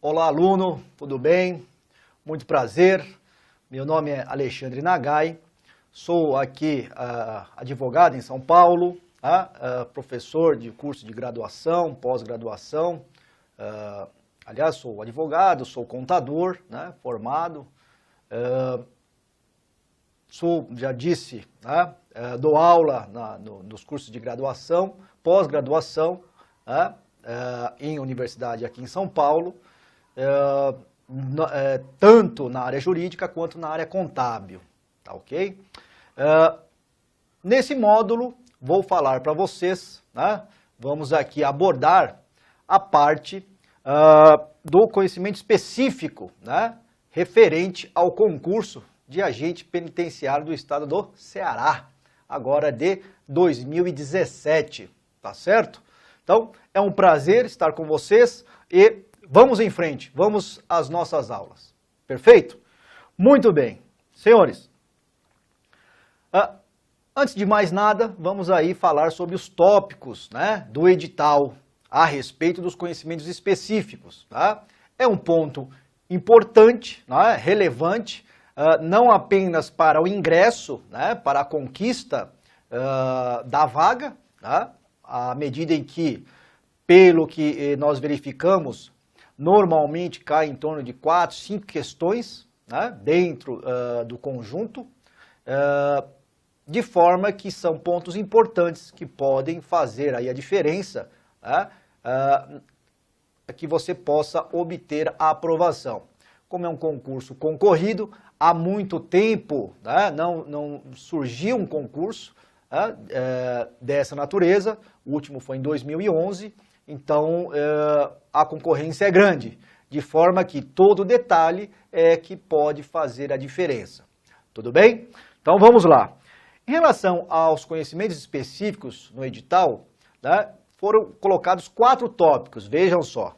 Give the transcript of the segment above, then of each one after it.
Olá, aluno, tudo bem? Muito prazer. Meu nome é Alexandre Nagai, sou aqui advogado em São Paulo, professor de curso de graduação, pós-graduação. Aliás, sou advogado, sou contador, né, formado. Já disse, dou aula nos cursos de graduação, pós-graduação, em universidade aqui em São Paulo, tanto na área jurídica quanto na área contábil, tá ok? Nesse módulo, vou falar para vocês, vamos aqui abordar a parte do conhecimento específico, referente ao concurso de agente penitenciário do estado do Ceará, agora de 2017, tá certo? Então, é um prazer estar com vocês e vamos em frente, vamos às nossas aulas. Perfeito? Muito bem. Senhores, antes de mais nada, vamos aí falar sobre os tópicos, do edital a respeito dos conhecimentos específicos. Tá? É um ponto importante, relevante, não apenas para o ingresso, para a conquista da vaga, à medida em que, pelo que nós verificamos, normalmente cai em torno de 4, 5 questões dentro do conjunto, de forma que são pontos importantes que podem fazer aí a diferença, que você possa obter a aprovação. Como é um concurso concorrido, há muito tempo não surgiu um concurso dessa natureza, o último foi em 2011, então a concorrência é grande, de forma que todo detalhe é que pode fazer a diferença. Tudo bem? Então vamos lá. Em relação aos conhecimentos específicos no edital, foram colocados 4 tópicos, vejam só.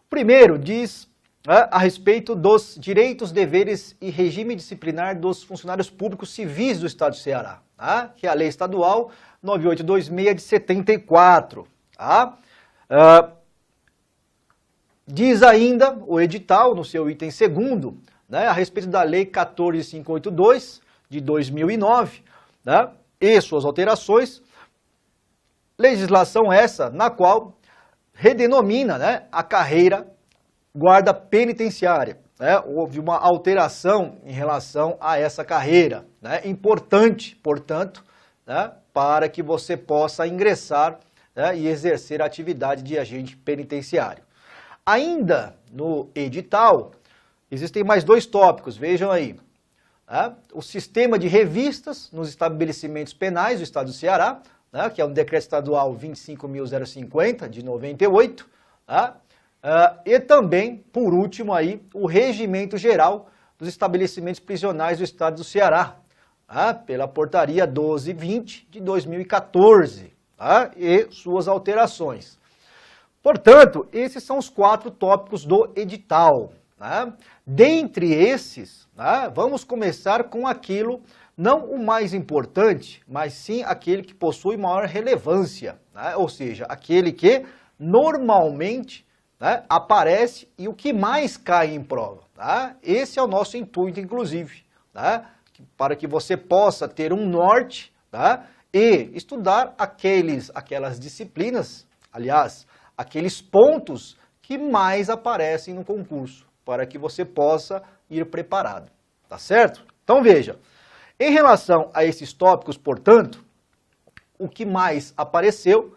O primeiro diz a respeito dos direitos, deveres e regime disciplinar dos funcionários públicos civis do Estado do Ceará, que é a Lei Estadual 9826 de 74. Diz ainda o edital, no seu item 2º, a respeito da Lei 14582 de 2009, e suas alterações, legislação essa na qual redenomina a carreira guarda penitenciária. Houve uma alteração em relação a essa carreira, importante, portanto, para que você possa ingressar e exercer a atividade de agente penitenciário. Ainda no edital, existem mais 2 tópicos, vejam aí. O sistema de revistas nos estabelecimentos penais do Estado do Ceará, que é o Decreto Estadual 25.050, de 98, e também, por último, aí, o Regimento Geral dos Estabelecimentos Prisionais do Estado do Ceará, pela Portaria 1220 de 2014, e suas alterações. Portanto, esses são os 4 tópicos do edital. Dentre esses, vamos começar com aquilo, não o mais importante, mas sim aquele que possui maior relevância, ou seja, aquele que normalmente aparece e o que mais cai em prova. Esse é o nosso intuito, inclusive, para que você possa ter um norte e estudar aquelas disciplinas, aliás, aqueles pontos que mais aparecem no concurso, para que você possa ir preparado, tá certo? Então veja, em relação a esses tópicos, portanto, o que mais apareceu,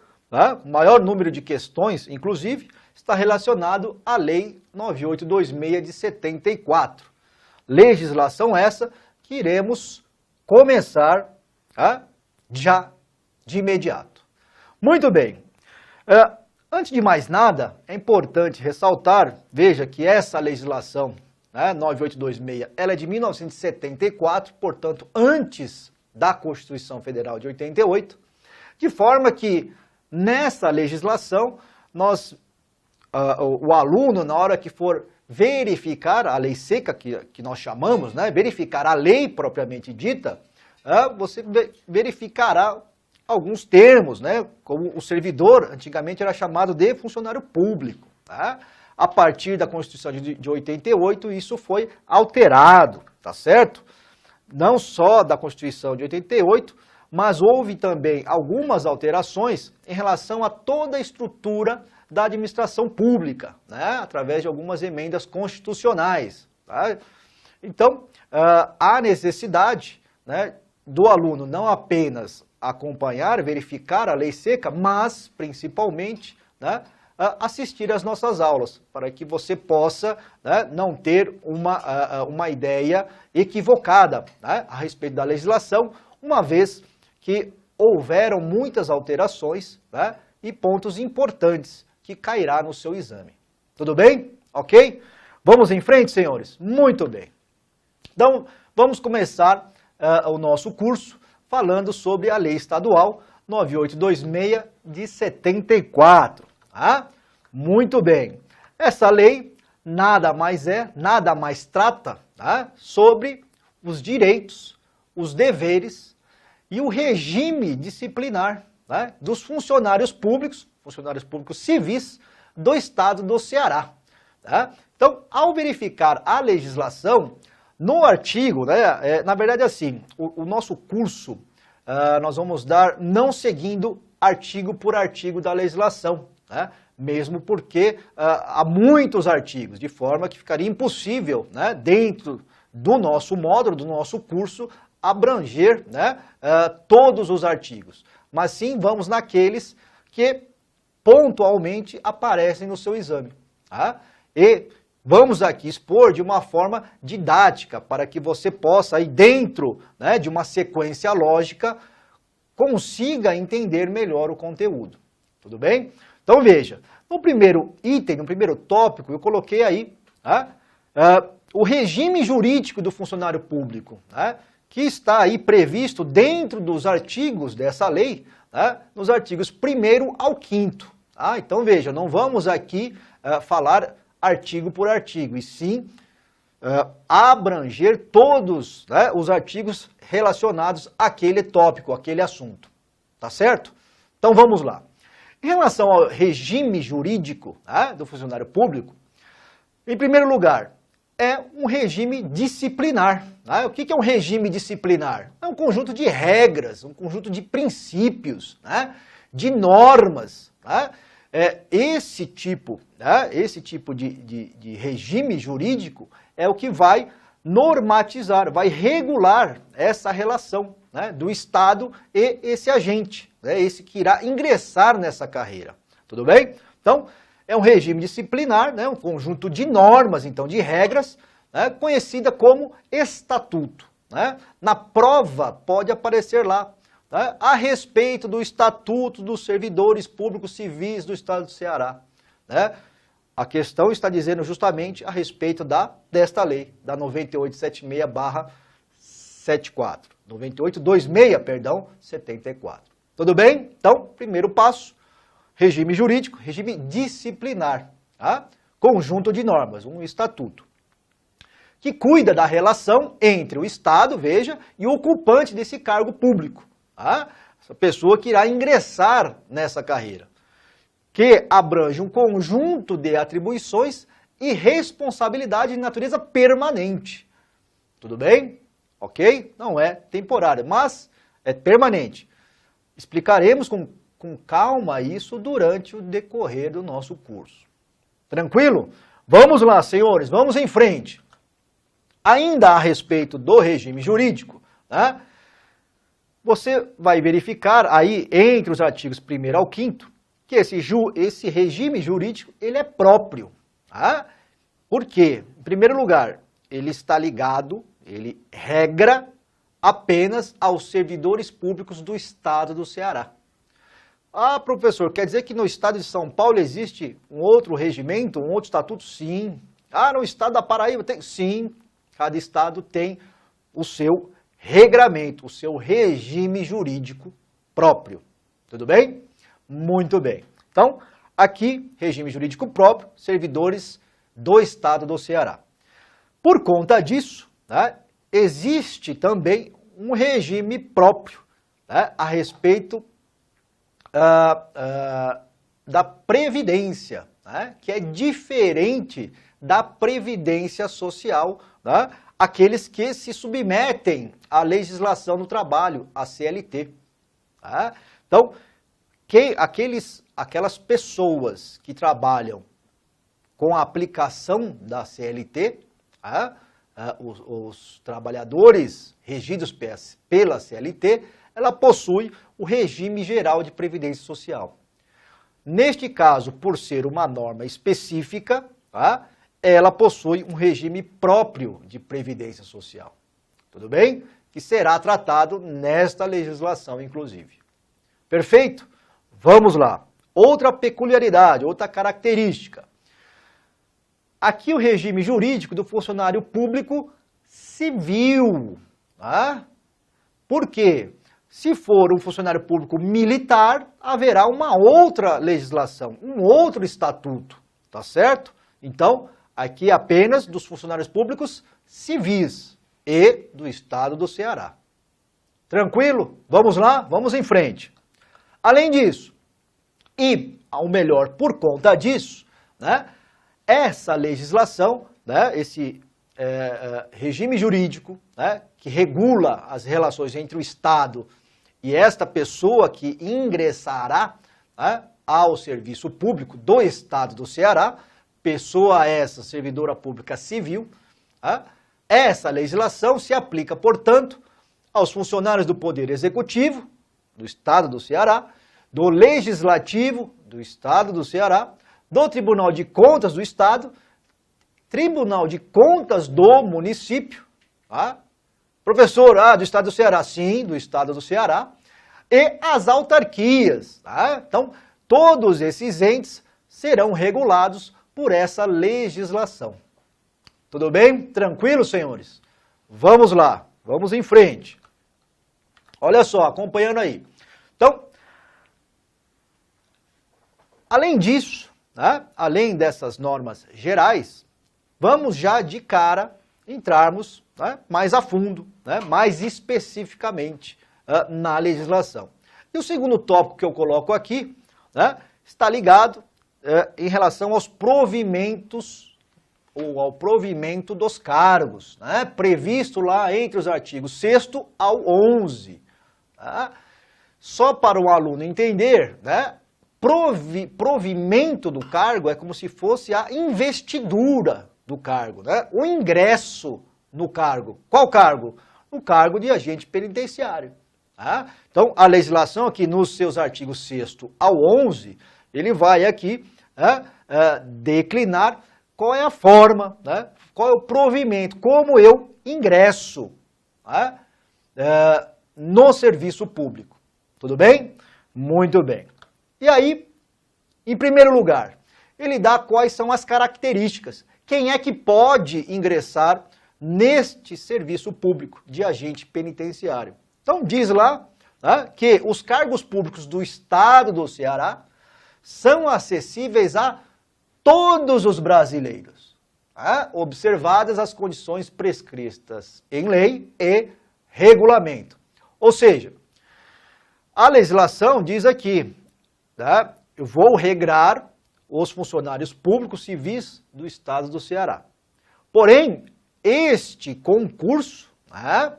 o maior número de questões, inclusive, está relacionado à Lei 9826 de 74. Legislação essa que iremos começar já de imediato. Muito bem. Antes de mais nada, é importante ressaltar, veja que essa legislação 9826, ela é de 1974, portanto, antes da Constituição Federal de 88, de forma que nessa legislação, o aluno, na hora que for verificar a lei seca, que nós chamamos, verificar a lei propriamente dita, você verificará alguns termos, como o servidor, antigamente era chamado de funcionário público. a partir da Constituição de 88, isso foi alterado, tá certo? Não só da Constituição de 88, mas houve também algumas alterações em relação a toda a estrutura da administração pública, né? Através de algumas emendas constitucionais. Tá? Então, há necessidade, né, do aluno não apenas acompanhar, verificar a lei seca, mas, principalmente, né, assistir às nossas aulas, para que você possa, né, não ter uma ideia equivocada, né, a respeito da legislação, uma vez que houveram muitas alterações, né, e pontos importantes que cairá no seu exame. Tudo bem? Ok? Vamos em frente, senhores? Muito bem. Então, vamos começar o nosso curso falando sobre a Lei Estadual 9826 de 74. Tá? Muito bem. Essa lei nada mais trata, tá, sobre os direitos, os deveres e o regime disciplinar, tá, dos funcionários públicos civis do Estado do Ceará. Tá? Então, ao verificar a legislação, no artigo, né, na verdade assim, o nosso curso nós vamos dar não seguindo artigo por artigo da legislação, né, mesmo porque há muitos artigos, de forma que ficaria impossível, né, dentro do nosso módulo, do nosso curso, abranger, né, todos os artigos. Mas sim, vamos naqueles que pontualmente aparecem no seu exame. Tá? E vamos aqui expor de uma forma didática, para que você possa, aí dentro, né, de uma sequência lógica, consiga entender melhor o conteúdo. Tudo bem? Então veja, no primeiro item, no primeiro tópico, eu coloquei aí, tá, o regime jurídico do funcionário público, tá, que está aí previsto dentro dos artigos dessa lei, tá, nos artigos 1º ao 5º. Tá? Então veja, não vamos aqui falar artigo por artigo, e sim abranger todos, né, os artigos relacionados àquele tópico, àquele assunto. Tá certo? Então vamos lá. Em relação ao regime jurídico, né, do funcionário público, em primeiro lugar, é um regime disciplinar. Né? O que é um regime disciplinar? É um conjunto de regras, um conjunto de princípios, né, de normas. Né? Esse tipo de regime jurídico é o que vai normatizar, vai regular essa relação, né, do Estado e esse agente, né, esse que irá ingressar nessa carreira. Tudo bem? Então, é um regime disciplinar, né, um conjunto de normas, então, de regras, né, conhecida como estatuto. Né? Na prova pode aparecer lá, né, a respeito do Estatuto dos Servidores Públicos Civis do Estado do Ceará. Né? A questão está dizendo justamente a respeito desta lei, da 9876/74. 9826, perdão, 74. Tudo bem? Então, primeiro passo, regime jurídico, regime disciplinar. Tá? Conjunto de normas, um estatuto, que cuida da relação entre o Estado, veja, e o ocupante desse cargo público. Tá? Essa pessoa que irá ingressar nessa carreira, que abrange um conjunto de atribuições e responsabilidade de natureza permanente. Tudo bem? Ok? Não é temporário, mas é permanente. Explicaremos com calma isso durante o decorrer do nosso curso. Tranquilo? Vamos lá, senhores, vamos em frente. Ainda a respeito do regime jurídico, né? Você vai verificar aí, entre os artigos 1º ao 5º, que esse regime jurídico ele é próprio. Tá? Por quê? Em primeiro lugar, ele está ligado, ele regra apenas aos servidores públicos do Estado do Ceará. Ah, professor, quer dizer que no Estado de São Paulo existe um outro regimento, um outro estatuto? Sim. Ah, no Estado da Paraíba tem? Sim. Cada Estado tem o seu regramento, o seu regime jurídico próprio. Tudo bem? Muito bem. Então, aqui, regime jurídico próprio, servidores do Estado do Ceará. Por conta disso, né, existe também um regime próprio, né, a respeito da Previdência. né, que é diferente da Previdência Social, né, aqueles que se submetem à legislação do trabalho, a CLT. Tá? Então, aquelas pessoas que trabalham com a aplicação da CLT, tá? Os trabalhadores regidos pela CLT, ela possui o regime geral de previdência social. Neste caso, por ser uma norma específica, tá? Ela possui um regime próprio de previdência social. Tudo bem? Que será tratado nesta legislação, inclusive. Perfeito? Vamos lá. Outra peculiaridade, outra característica. Aqui o regime jurídico do funcionário público civil. Tá? Por quê? Se for um funcionário público militar, haverá uma outra legislação, um outro estatuto. Tá certo? Então, aqui apenas dos funcionários públicos civis e do Estado do Ceará. Tranquilo? Vamos lá? Vamos em frente. Além disso, e ao melhor por conta disso, né, essa legislação, né, esse regime jurídico, né, que regula as relações entre o Estado e esta pessoa que ingressará, né, ao serviço público do Estado do Ceará, pessoa essa servidora pública civil, né, essa legislação se aplica, portanto, aos funcionários do Poder Executivo, do Estado do Ceará, do Legislativo do Estado do Ceará, do Tribunal de Contas do Estado, Tribunal de Contas do município, tá? Professor, do Estado do Ceará, sim, do Estado do Ceará, e as autarquias, tá? Então, todos esses entes serão regulados por essa legislação. Tudo bem? Tranquilo, senhores? Vamos lá, vamos em frente. Olha só, acompanhando aí. Então, além disso, né, além dessas normas gerais, vamos já de cara entrarmos, né, mais a fundo, né, mais especificamente na legislação. E o segundo tópico que eu coloco aqui, né, está ligado em relação aos provimentos ou ao provimento dos cargos, né, previsto lá entre os artigos 6º ao 11. Tá? Só para o aluno entender, né, provimento do cargo é como se fosse a investidura do cargo, né? O ingresso no cargo. Qual cargo? O cargo de agente penitenciário. Tá? Então, a legislação aqui nos seus artigos 6º ao 11, ele vai aqui declinar qual é a forma, né? Qual é o provimento, como eu ingresso, tá? No serviço público. Tudo bem? Muito bem. E aí, em primeiro lugar, ele dá quais são as características. Quem é que pode ingressar neste serviço público de agente penitenciário? Então, diz lá, né, que os cargos públicos do Estado do Ceará são acessíveis a todos os brasileiros, tá? Observadas as condições prescritas em lei e regulamento. Ou seja, a legislação diz aqui, tá? Eu vou regrar os funcionários públicos civis do Estado do Ceará. Porém, este concurso, né,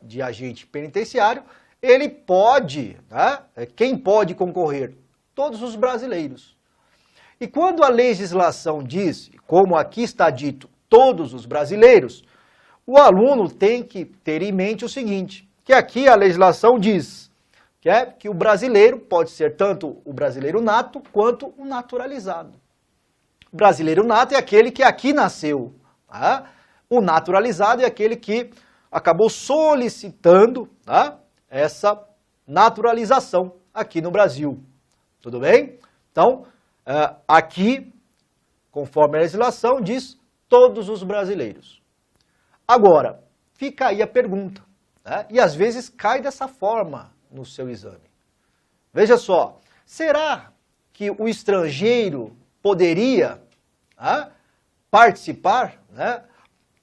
de agente penitenciário, ele pode, né, quem pode concorrer? Todos os brasileiros. E quando a legislação diz, como aqui está dito, todos os brasileiros, o aluno tem que ter em mente o seguinte, que aqui a legislação diz que o brasileiro pode ser tanto o brasileiro nato quanto o naturalizado. O brasileiro nato é aquele que aqui nasceu. Tá? O naturalizado é aquele que acabou solicitando, tá, essa naturalização aqui no Brasil. Tudo bem? Então, aqui, conforme a legislação, diz todos os brasileiros. Agora, fica aí a pergunta, né? E às vezes cai dessa forma no seu exame. Veja só, será que o estrangeiro poderia participar, né,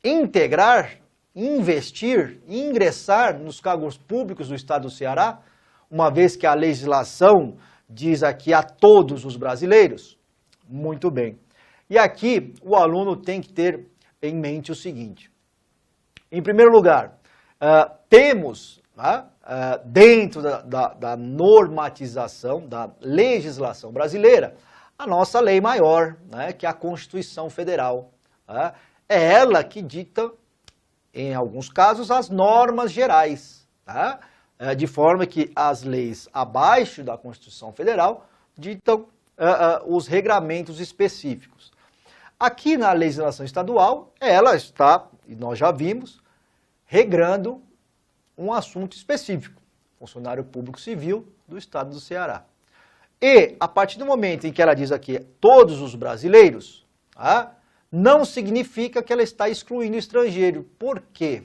integrar, investir, ingressar nos cargos públicos do Estado do Ceará, uma vez que a legislação diz aqui a todos os brasileiros? Muito bem. E aqui o aluno tem que ter em mente o seguinte. Em primeiro lugar, temos dentro da normatização, da legislação brasileira, a nossa lei maior, né, que é a Constituição Federal. É ela que dita, em alguns casos, as normas gerais, de forma que as leis abaixo da Constituição Federal ditam os regramentos específicos. Aqui na legislação estadual, ela está, e nós já vimos, regrando um assunto específico, funcionário público civil do estado do Ceará. E, a partir do momento em que ela diz aqui todos os brasileiros, não significa que ela está excluindo o estrangeiro. Por quê?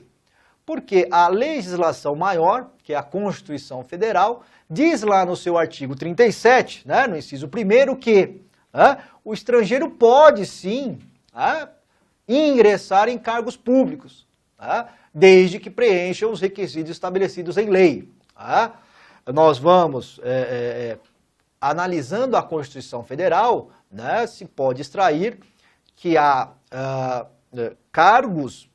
Porque a legislação maior, que é a Constituição Federal, diz lá no seu artigo 37, né, no inciso 1º, que o estrangeiro pode sim ingressar em cargos públicos, desde que preencha os requisitos estabelecidos em lei. Nós vamos, analisando a Constituição Federal, né, se pode extrair que há cargos,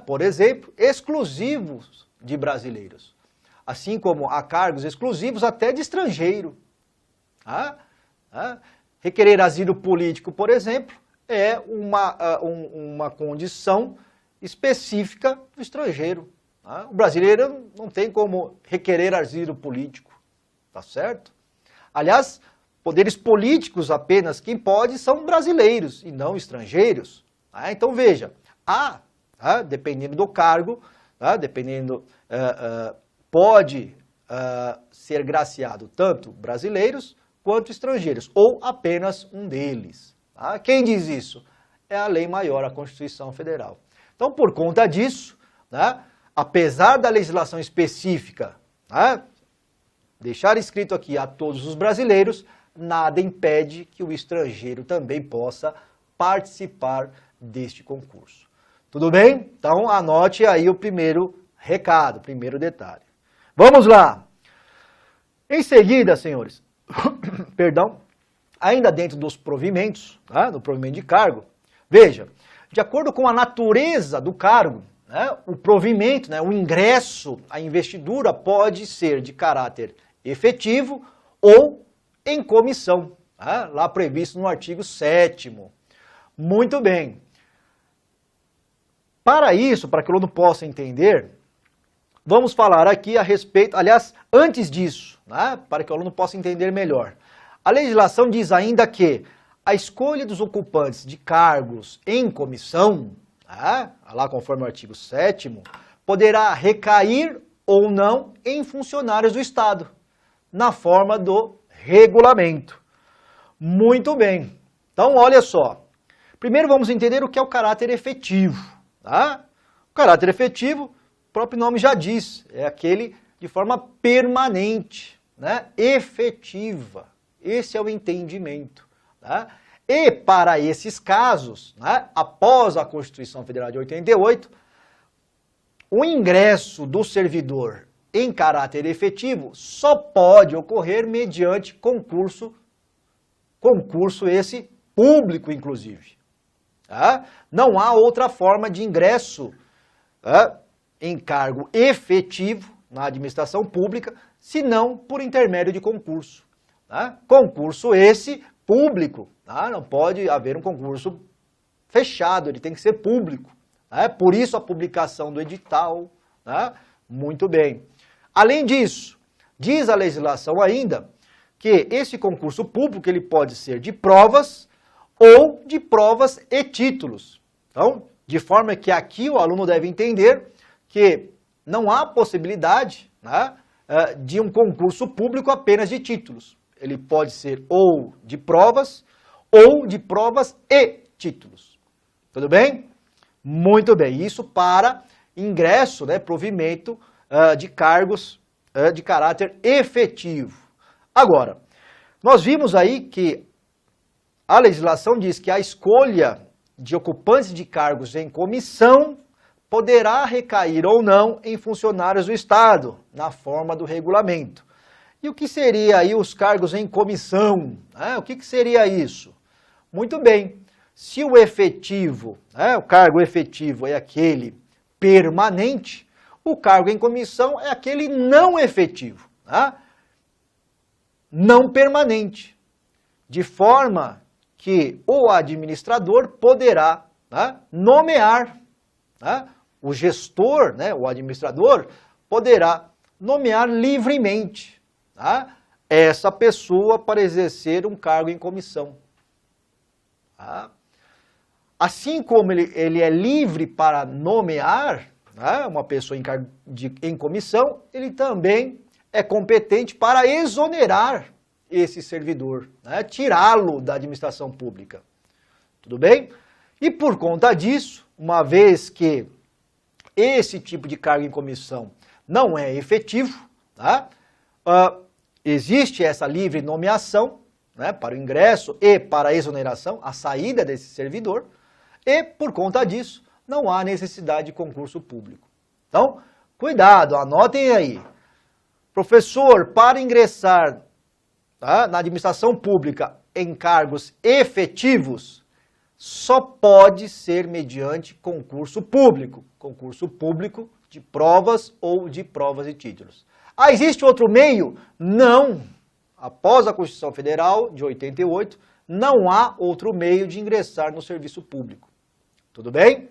por exemplo, exclusivos de brasileiros, assim como há cargos exclusivos até de estrangeiro. Requerer asilo político, por exemplo, é uma condição específica do estrangeiro. O brasileiro não tem como requerer asilo político, tá certo? Aliás, poderes políticos apenas quem pode são brasileiros e não estrangeiros. Então veja, dependendo do cargo, pode ser graciado tanto brasileiros quanto estrangeiros, ou apenas um deles. Quem diz isso? É a lei maior, a Constituição Federal. Então, por conta disso, apesar da legislação específica deixar escrito aqui a todos os brasileiros, nada impede que o estrangeiro também possa participar deste concurso. Tudo bem? Então, anote aí o primeiro recado, o primeiro detalhe. Vamos lá! Em seguida, senhores, perdão, ainda dentro dos provimentos, do provimento de cargo, veja, de acordo com a natureza do cargo, o provimento, o ingresso, a investidura pode ser de caráter efetivo ou em comissão, lá previsto no artigo 7º. Muito bem. Para isso, para que o aluno possa entender, vamos falar aqui a respeito, aliás, antes disso, para que o aluno possa entender melhor. A legislação diz ainda que a escolha dos ocupantes de cargos em comissão, lá conforme o artigo 7º, poderá recair ou não em funcionários do Estado, na forma do regulamento. Muito bem. Então, olha só. Primeiro vamos entender o que é o caráter efetivo. O caráter efetivo, o próprio nome já diz, é aquele de forma permanente, efetiva. Esse é o entendimento. E para esses casos, após a Constituição Federal de 88, o ingresso do servidor em caráter efetivo só pode ocorrer mediante concurso esse público, inclusive. Não há outra forma de ingresso em cargo efetivo na administração pública, senão por intermédio de concurso. Concurso esse público, não pode haver um concurso fechado, ele tem que ser público. Por isso a publicação do edital. Muito bem. Além disso, diz a legislação ainda que esse concurso público ele pode ser de provas ou de provas e títulos. Então, de forma que aqui o aluno deve entender que não há possibilidade de um concurso público apenas de títulos. Ele pode ser ou de provas e títulos. Tudo bem? Muito bem. Isso para ingresso, provimento de cargos de caráter efetivo. Agora, nós vimos aí que a legislação diz que a escolha de ocupantes de cargos em comissão poderá recair ou não em funcionários do Estado, na forma do regulamento. E o que seria aí os cargos em comissão? O que seria isso? Muito bem. Se o efetivo, o cargo efetivo é aquele permanente, o cargo em comissão é aquele não efetivo, não permanente, de forma que o administrador poderá nomear, o gestor, o administrador, poderá nomear livremente essa pessoa para exercer um cargo em comissão. Assim como ele é livre para nomear uma pessoa em comissão, ele também é competente para exonerar esse servidor, tirá-lo da administração pública. Tudo bem? E por conta disso, uma vez que esse tipo de cargo em comissão não é efetivo, existe essa livre nomeação para o ingresso e para a exoneração, a saída desse servidor, e por conta disso não há necessidade de concurso público. Então, cuidado, anotem aí. Professor, para ingressar na administração pública em cargos efetivos, só pode ser mediante concurso público de provas ou de provas e títulos. Existe outro meio? Não. Após a Constituição Federal de 88, não há outro meio de ingressar no serviço público. Tudo bem?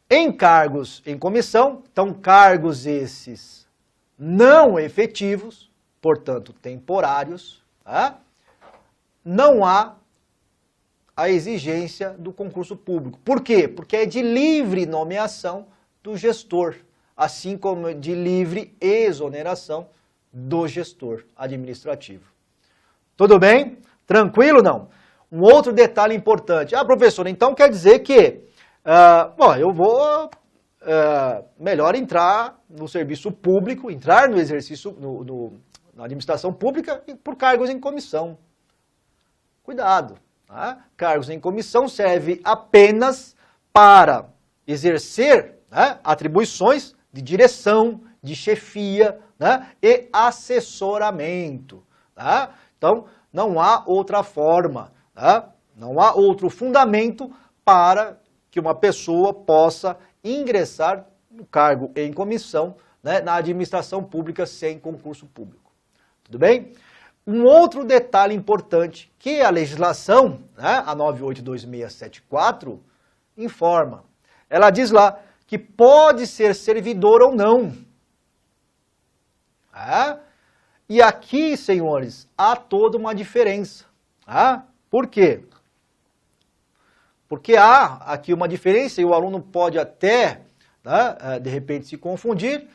Em cargos em comissão, então cargos esses não efetivos, portanto temporários, não há a exigência do concurso público. Por quê? Porque é de livre nomeação do gestor, assim como de livre exoneração do gestor administrativo. Tudo bem? Tranquilo não? Um outro detalhe importante. Professor, então quer dizer que eu vou melhor entrar no serviço público, entrar no exercício, na administração pública por cargos em comissão. Cuidado. Cargos em comissão serve apenas para exercer atribuições de direção, de chefia e assessoramento. Então, não há outra forma, não há outro fundamento para que uma pessoa possa ingressar no cargo em comissão na administração pública sem concurso público. Tudo bem? Um outro detalhe importante que a legislação, a 982674, informa. Ela diz lá que pode ser servidor ou não. E aqui, senhores, há toda uma diferença. Por quê? Porque há aqui uma diferença e o aluno pode até, de repente, se confundir,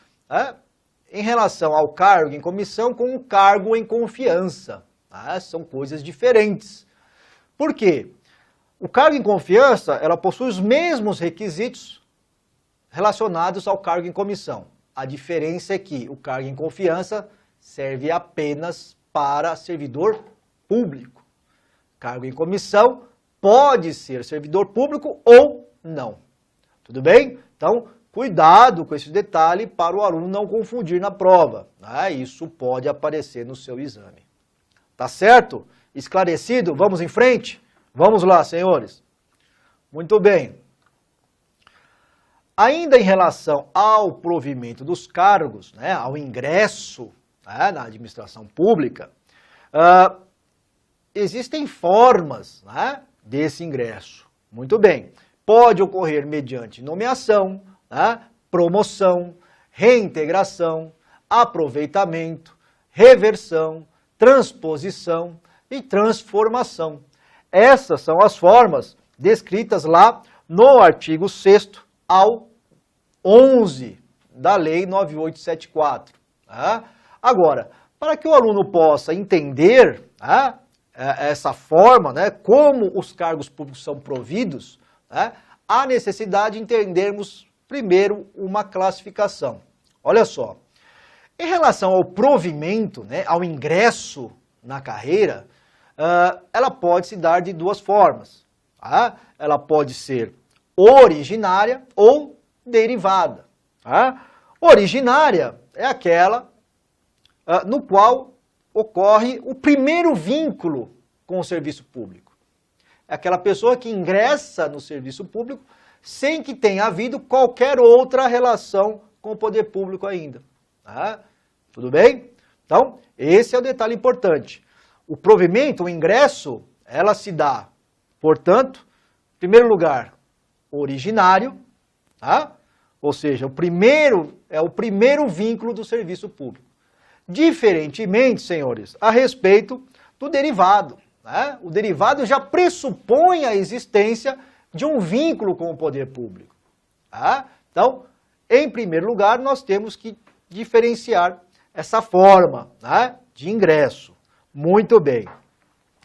em relação ao cargo em comissão com o cargo em confiança. São coisas diferentes. Por quê? O cargo em confiança, ela possui os mesmos requisitos relacionados ao cargo em comissão. A diferença é que o cargo em confiança serve apenas para servidor público. Cargo em comissão pode ser servidor público ou não. Tudo bem? Então, cuidado com esse detalhe para o aluno não confundir na prova. Isso pode aparecer no seu exame. Tá certo? Esclarecido? Vamos em frente? Vamos lá, senhores. Muito bem. Ainda em relação ao provimento dos cargos, ao ingresso na administração pública, existem formas desse ingresso. Muito bem. Pode ocorrer mediante nomeação, promoção, reintegração, aproveitamento, reversão, transposição e transformação. Essas são as formas descritas lá no artigo 6º ao 11 da Lei 9874. Agora, para que o aluno possa entender essa forma, como os cargos públicos são providos, há necessidade de entendermos primeiro uma classificação. Olha só, em relação ao provimento, ao ingresso na carreira, ela pode se dar de duas formas. Ela pode ser originária ou derivada. Originária é aquela no qual ocorre o primeiro vínculo com o serviço público. é aquela pessoa que ingressa no serviço público sem que tenha havido qualquer outra relação com o poder público ainda. Tá? Tudo bem? Então, esse é o detalhe importante. O provimento, o ingresso, ela se dá, portanto, em primeiro lugar, originário, tá? Ou seja, é o primeiro vínculo do serviço público. Diferentemente, senhores, a respeito do derivado. Né? O derivado já pressupõe a existência de um vínculo com o poder público. Tá? Então, em primeiro lugar, nós temos que diferenciar essa forma, né, de ingresso. Muito bem.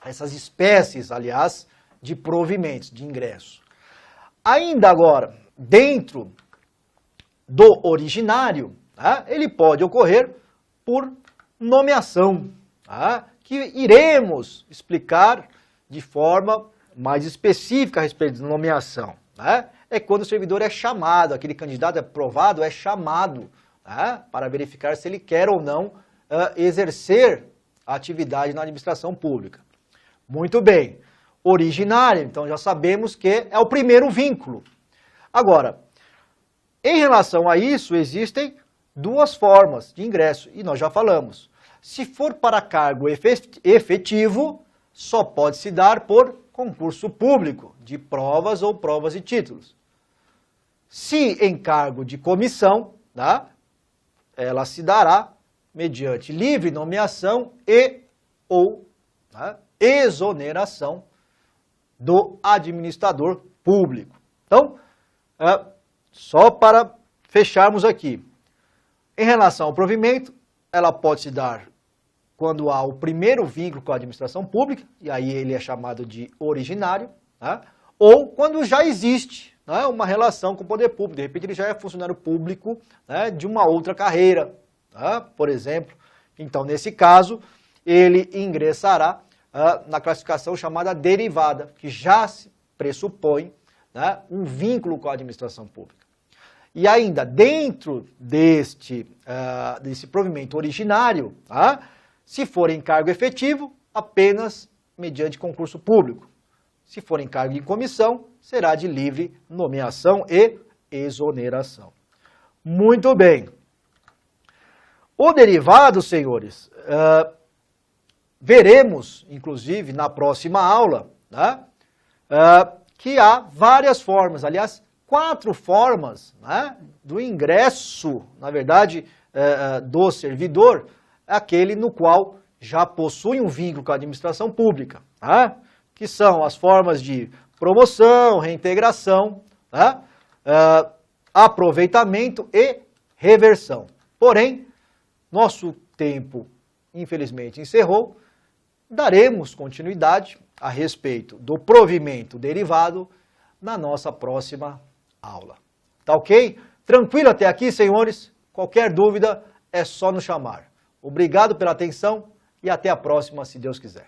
Essas espécies, aliás, de provimentos de ingresso. Ainda agora, dentro do originário, tá, ele pode ocorrer por nomeação, tá, que iremos explicar de forma mais específica a respeito da nomeação. Né? É quando o servidor é chamado, aquele candidato aprovado é chamado, né, para verificar se ele quer ou não exercer a atividade na administração pública. Muito bem. Originário, então já sabemos que é o primeiro vínculo. Agora, em relação a isso, existem duas formas de ingresso, e nós já falamos. Se for para cargo efetivo, só pode se dar por concurso público, de provas ou provas e títulos. Se em cargo de comissão, tá, ela se dará mediante livre nomeação e ou, tá, exoneração do administrador público. Então, só para fecharmos aqui, em relação ao provimento, ela pode se dar quando há o primeiro vínculo com a administração pública, e aí ele é chamado de originário, né? Ou quando já existe, né, uma relação com o poder público, de repente ele já é funcionário público, né, de uma outra carreira, né, por exemplo. Então, nesse caso, ele ingressará na classificação chamada derivada, que já se pressupõe, né, um vínculo com a administração pública. E ainda, dentro desse provimento originário, tá, se for em cargo efetivo, apenas mediante concurso público. Se for em cargo em comissão, será de livre nomeação e exoneração. Muito bem. O derivado, senhores, veremos, inclusive, na próxima aula, né, que há várias formas, aliás, 4 formas, né, do ingresso, na verdade, do servidor, aquele no qual já possui um vínculo com a administração pública, tá? Que são as formas de promoção, reintegração, tá? Aproveitamento e reversão. Porém, nosso tempo, infelizmente, encerrou. Daremos continuidade a respeito do provimento derivado na nossa próxima aula. Tá ok? Tranquilo até aqui, senhores? Qualquer dúvida é só nos chamar. Obrigado pela atenção e até a próxima, se Deus quiser.